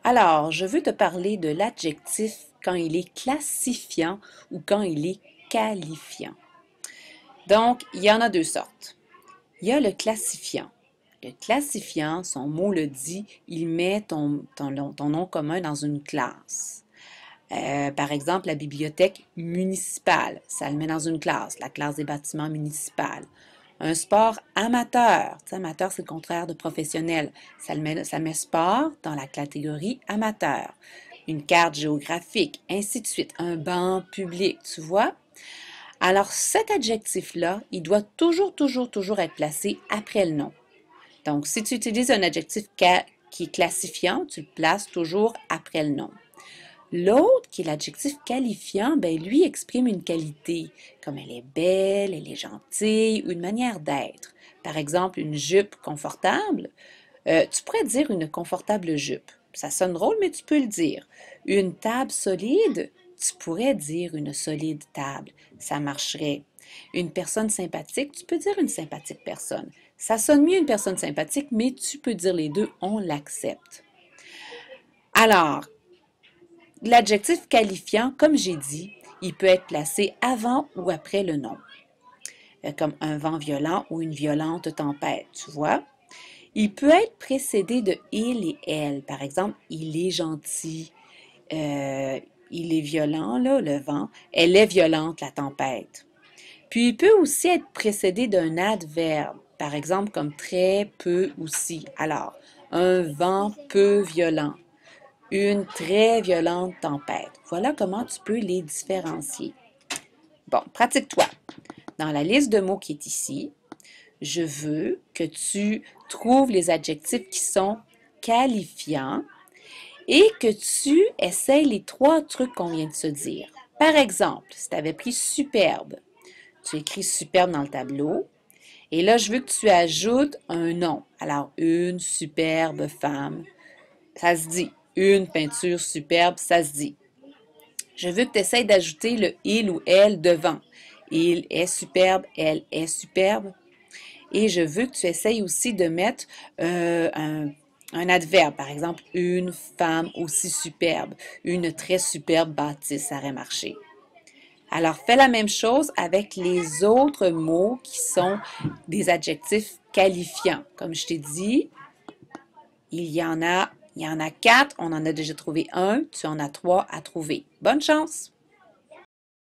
Alors, je veux te parler de l'adjectif quand il est classifiant ou quand il est qualifiant. Donc, il y en a deux sortes. Il y a le classifiant. Le classifiant, son mot le dit, il met ton nom commun dans une classe. Par exemple, la bibliothèque municipale, ça le met dans une classe, la classe des bâtiments municipaux. Un sport amateur, amateur c'est le contraire de professionnel, ça met sport dans la catégorie amateur. Une carte géographique, ainsi de suite, un banc public, tu vois? Alors cet adjectif-là, il doit toujours être placé après le nom. Donc si tu utilises un adjectif qui est classifiant, tu le places toujours après le nom. L'autre, qui est l'adjectif qualifiant, ben lui exprime une qualité, comme elle est belle, elle est gentille, une manière d'être. Par exemple, une jupe confortable, tu pourrais dire une confortable jupe. Ça sonne drôle, mais tu peux le dire. Une table solide, tu pourrais dire une solide table. Ça marcherait. Une personne sympathique, tu peux dire une sympathique personne. Ça sonne mieux une personne sympathique, mais tu peux dire les deux, on l'accepte. Alors, l'adjectif qualifiant, comme j'ai dit, il peut être placé avant ou après le nom, comme un vent violent ou une violente tempête, tu vois. Il peut être précédé de il et elle. Par exemple, il est gentil, euh, il est violent, là, le vent. Elle est violente, la tempête. Puis il peut aussi être précédé d'un adverbe. Par exemple, comme très peu aussi. Alors, un vent peu violent. Une très violente tempête. Voilà comment tu peux les différencier. Bon, pratique-toi. Dans la liste de mots qui est ici, je veux que tu trouves les adjectifs qui sont qualifiants et que tu essayes les trois trucs qu'on vient de se dire. Par exemple, si tu avais pris superbe, tu écris superbe dans le tableau et là, je veux que tu ajoutes un nom. Alors, une superbe femme, ça se dit. Une peinture superbe, ça se dit. Je veux que tu essaies d'ajouter le il ou elle devant. Il est superbe, elle est superbe. Et je veux que tu essayes aussi de mettre un adverbe. Par exemple, une femme aussi superbe, une très superbe bâtisse, ça aurait marché. Alors, fais la même chose avec les autres mots qui sont des adjectifs qualifiants. Comme je t'ai dit, il y en a quatre, on en a déjà trouvé un, tu en as trois à trouver. Bonne chance!